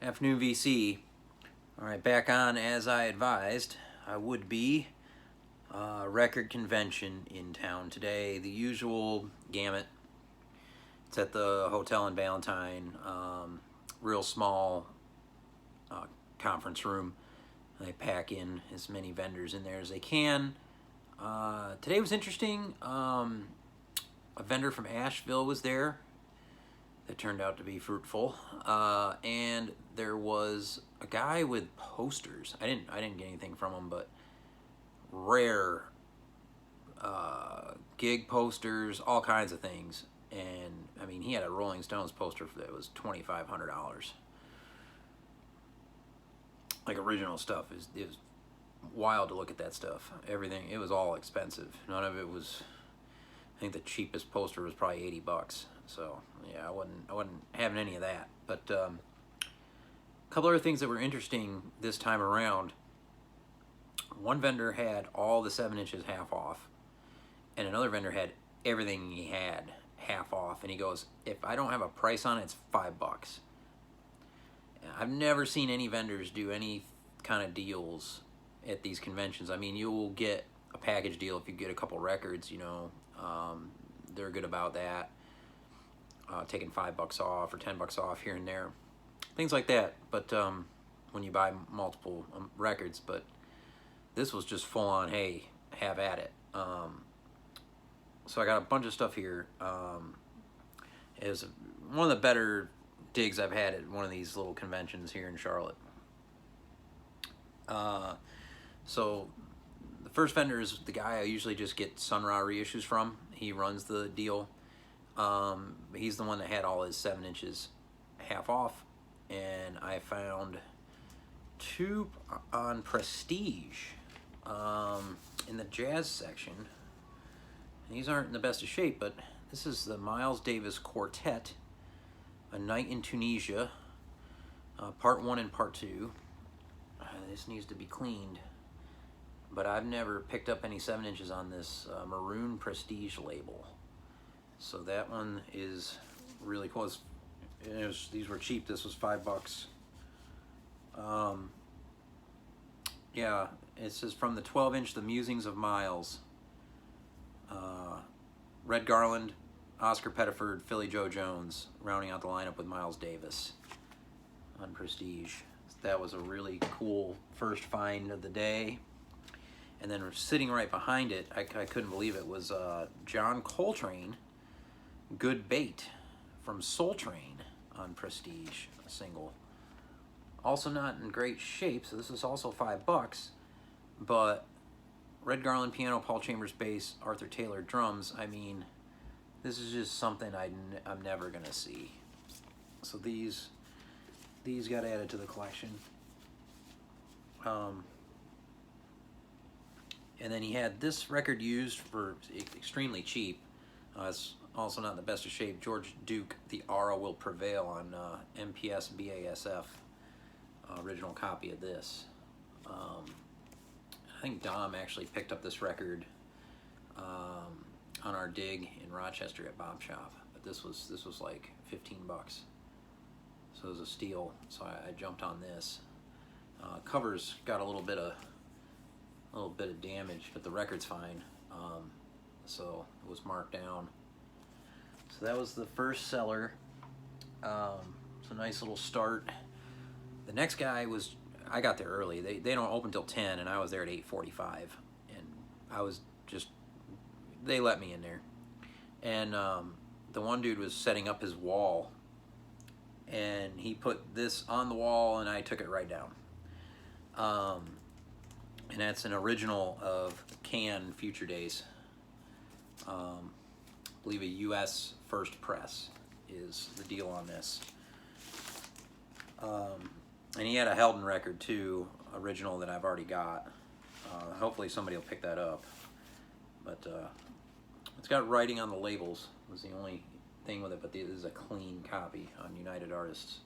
Afternoon VC. Alright, back on as I advised. I would be record convention in town today. The usual gamut. It's at the hotel in Valentine. Real small conference room. They pack in as many vendors in there as they can. Today was interesting. A vendor from Asheville was there. That turned out to be fruitful, and there was a guy with posters. I didn't get anything from him, but rare gig posters, all kinds of things. And I mean, he had a Rolling Stones poster that was $2,500. Like original stuff it was wild to look at that stuff. Everything, it was all expensive. None of it was. I think the cheapest poster was probably $80. So yeah, I wasn't having any of that. But a couple other things that were interesting this time around. One vendor had all the 7 inches half off, and another vendor had everything he had half off. And he goes, "If I don't have a price on it, it's $5." I've never seen any vendors do any kind of deals at these conventions. I mean, you'll get a package deal if you get a couple records, you know. They're good about that. Taking $5 off or $10 off here and there, things like that. But when you buy multiple records, but this was just full on. Hey, have at it. So I got a bunch of stuff here. It was one of the better digs I've had at one of these little conventions here in Charlotte. So the first vendor is the guy I usually just get Sun Ra reissues from. He runs the deal. He's the one that had all his 7 inches half off, and I found 2 on Prestige in the jazz section. These aren't in the best of shape, but this is the Miles Davis Quartet, A Night in Tunisia, part 1 and part 2. This needs to be cleaned, but I've never picked up any 7 inches on this maroon Prestige label. So that one is really cool. These were cheap. This was $5. Yeah, it says from the 12-inch, The Musings of Miles. Red Garland, Oscar Pettiford, Philly Joe Jones, rounding out the lineup with Miles Davis on Prestige. That was a really cool first find of the day. And then sitting right behind it, I couldn't believe it, was John Coltrane, Good Bait from Soul Train on Prestige, a single. Also not in great shape, so this is also $5, but Red Garland piano, Paul Chambers bass, Arthur Taylor drums. I mean, this is just something I'm never gonna see. So these got added to the collection. And then he had this record used for extremely cheap. It's also not in the best of shape. George Duke, The Aura Will Prevail on MPS BASF. Original copy of this. I think Dom actually picked up this record on our dig in Rochester at Bob Shop. But this was like $15. So it was a steal. So I jumped on this. Covers got a little bit of damage, but the record's fine. So it was marked down. So that was the first seller. It's a nice little start. The next guy was, I got there early. They don't open till 10, and I was there at 8:45, and I was just, they let me in there. And the one dude was setting up his wall, and he put this on the wall, and I took it right down. And that's an original of Can Future Days. I believe a U.S. first press is the deal on this. And he had a Helden record too, original, that I've already got. Hopefully somebody will pick that up. But it's got writing on the labels, was the only thing with it, but this is a clean copy on United Artists.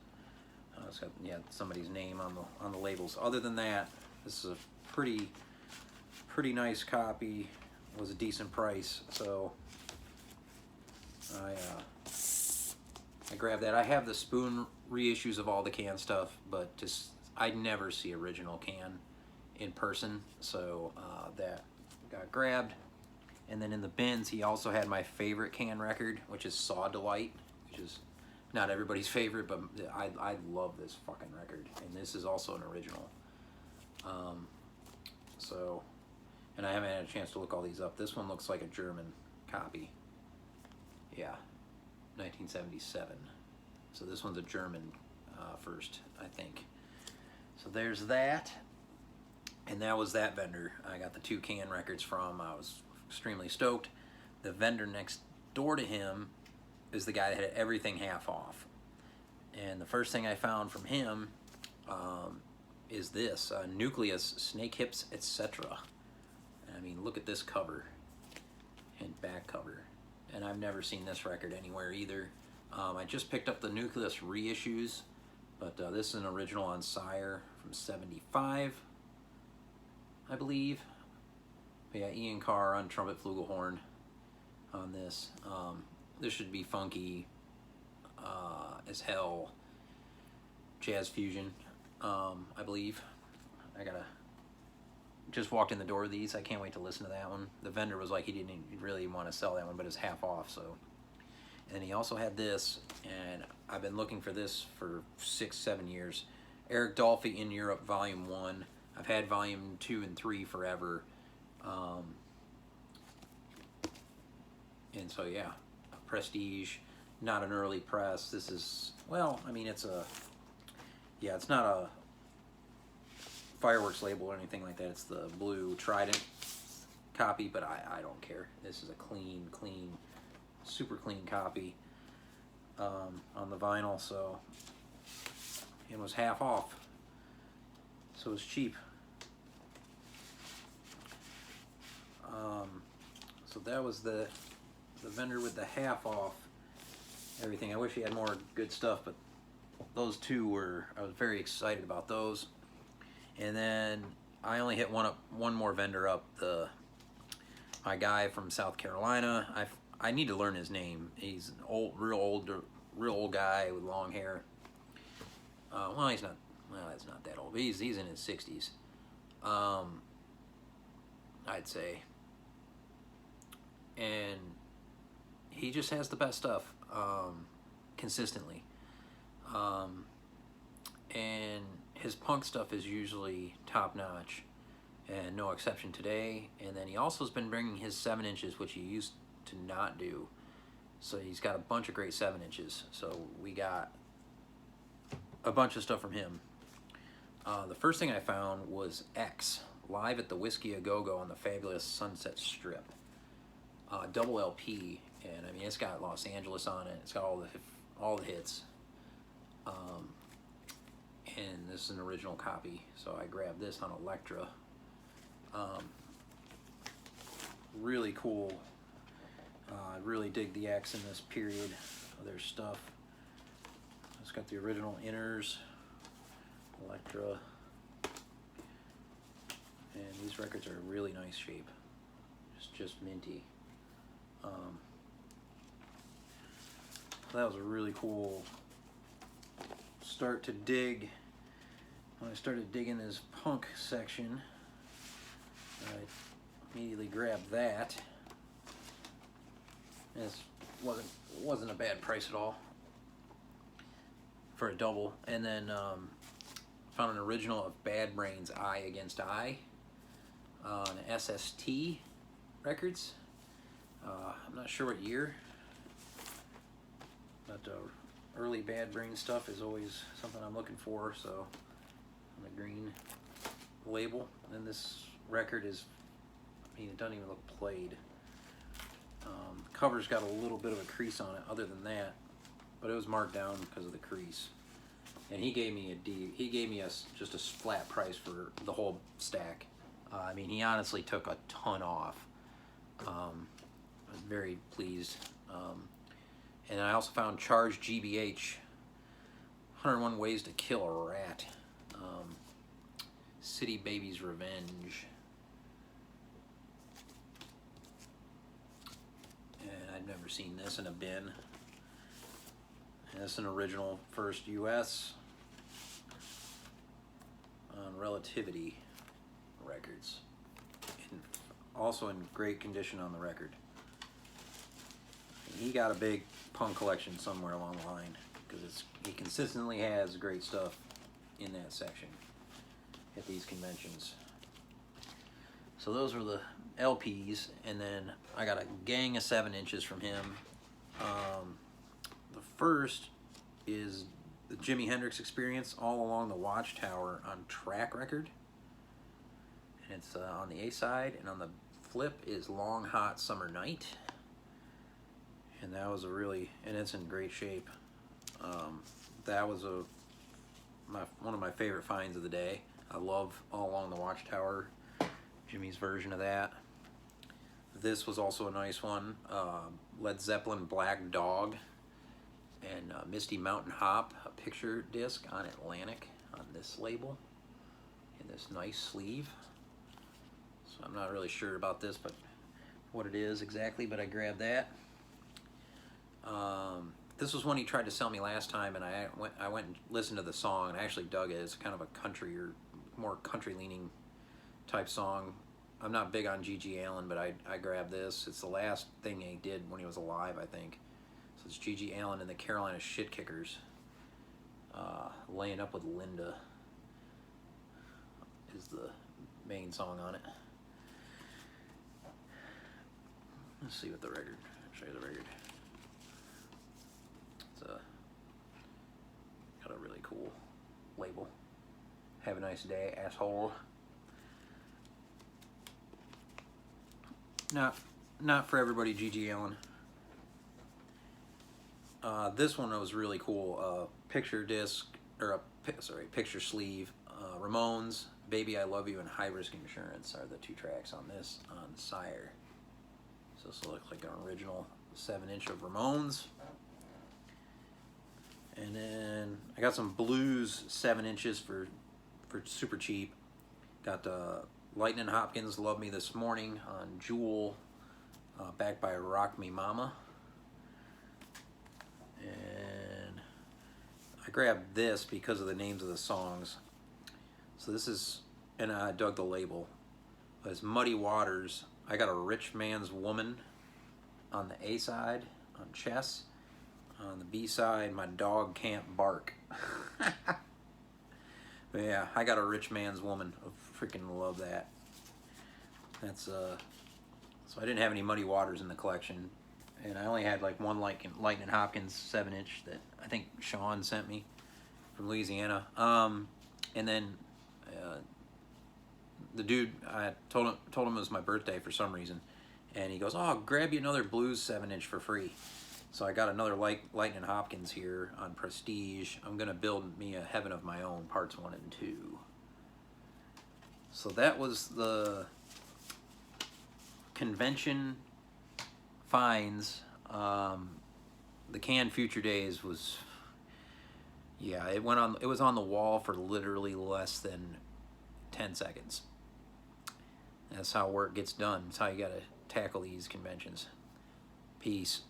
It's got, yeah, somebody's name on the labels. Other than that, this is a pretty nice copy. It was a decent price, so I I grabbed that. I have the Spoon reissues of all the Can stuff, but just I never see original Can in person, so that got grabbed. And then in the bins, he also had my favorite Can record, which is Saw Delight, which is not everybody's favorite, but I love this fucking record, and this is also an original. So, and I haven't had a chance to look all these up. This one looks like a German copy. Yeah, 1977. So this one's a German first, I think. So there's that. And that was that vendor I got the 2 Can records from. I was extremely stoked. The vendor next door to him is the guy that had everything half off. And the first thing I found from him is this, Nucleus, Snake Hips, etc. I mean, look at this cover and back cover. And I've never seen this record anywhere either. I just picked up the Nucleus reissues, but this is an original on Sire from '75, I believe. But yeah, Ian Carr on trumpet flugelhorn on this. This should be funky as hell, jazz fusion, I believe. I gotta just walked in the door of these. I can't wait to listen to that one. The vendor was like he didn't really want to sell that one, but it's half off. So, and then he also had this, and I've been looking for this for 6-7 years. Eric Dolphy in Europe, Volume 1. I've had Volume 2 and 3 forever. And so yeah, Prestige, not an early press. This is, well, I mean, it's a, yeah, it's not a Fireworks label or anything like that. It's the blue Trident copy, but I don't care. This is a clean, super clean copy on the vinyl, so it was half off, so it's cheap. So that was the vendor with the half off everything. I wish he had more good stuff, but those two were, I was very excited about those. And then I only hit one more vendor up, my guy from South Carolina. I need to learn his name. He's an real old guy with long hair. Well, he's not that old, but he's in his 60s. I'd say. And he just has the best stuff, consistently. And his punk stuff is usually top notch, and no exception today. And then he also has been bringing his 7 inches, which he used to not do. So he's got a bunch of great 7 inches. So we got a bunch of stuff from him. The first thing I found was X, live at the Whiskey A Go Go on the fabulous Sunset Strip. Double LP, and I mean, it's got Los Angeles on it. It's got all the hits. And this is an original copy, so I grabbed this on Elektra. Really cool. I really dig the X in this period of their stuff. It's got the original inners, Elektra, and these records are in really nice shape. It's just minty. That was a really cool start to dig. When I started digging this punk section, I immediately grabbed that. And it wasn't a bad price at all for a double. And then found an original of Bad Brains, Eye Against Eye, on SST Records. I'm not sure what year, but early Bad Brain stuff is always something I'm looking for. So on the green label, and this record is, I mean, it doesn't even look played. The cover's got a little bit of a crease on it, other than that, but it was marked down because of the crease. And he gave me just a flat price for the whole stack. I mean, he honestly took a ton off. I was very pleased. And I also found Charge GBH, 101 Ways to Kill a Rat, City Baby's Revenge. And I'd never seen this in a bin. And it's an original first US on Relativity Records. And also in great condition on the record. He got a big punk collection somewhere along the line, because he consistently has great stuff in that section at these conventions. So those were the LPs, and then I got a gang of 7-inches from him. The first is the Jimi Hendrix Experience All Along the Watchtower on track record. And it's on the A side, and on the flip is Long Hot Summer Night. And that was and it's in great shape. That was one of my favorite finds of the day. I love All Along the Watchtower, Jimmy's version of that. This was also a nice one. Led Zeppelin Black Dog and Misty Mountain Hop, a picture disc on Atlantic on this label in this nice sleeve. So I'm not really sure about this, but what it is exactly, but I grabbed that. This was one he tried to sell me last time, and I went and listened to the song, and I actually dug it. It's kind of a country or more country-leaning type song. I'm not big on G.G. Allin, but I grabbed this. It's the last thing he did when he was alive, I think. So it's G.G. Allin and the Carolina Shit Kickers, Laying Up with Linda is the main song on it. Let's see what the record. I'll show you the record. It's got a really cool label. Have a Nice Day, Asshole. Not for everybody, G.G. Allin. This one was really cool. Picture disc, or picture sleeve. Ramones, Baby I Love You, and High Risk Insurance are the 2 tracks on this on Sire. So this looks like an original 7-inch of Ramones. And then I got some blues 7-inches for super cheap. Got Lightnin' Hopkins, Love Me This Morning on Jewel, backed by Rock Me Mama. And I grabbed this because of the names of the songs. So this is, and I dug the label. It's Muddy Waters. I got A Rich Man's Woman on the A side, on Chess. On the B side, My Dog Can't Bark. But yeah, I got A Rich Man's Woman. I freaking love that. That's so I didn't have any Muddy Waters in the collection, and I only had like one Lightnin' Hopkins 7-inch that I think Sean sent me from Louisiana. And then the dude, I told him it was my birthday for some reason, and he goes, "Oh, I'll grab you another blues 7-inch for free." So I got another Lightnin' Hopkins here on Prestige. I'm gonna build me a Heaven of My Own, parts 1 and 2. So that was the convention finds. The Canned Future Days was, yeah, it was on the wall for literally less than 10 seconds. That's how work gets done. That's how you gotta tackle these conventions. Peace.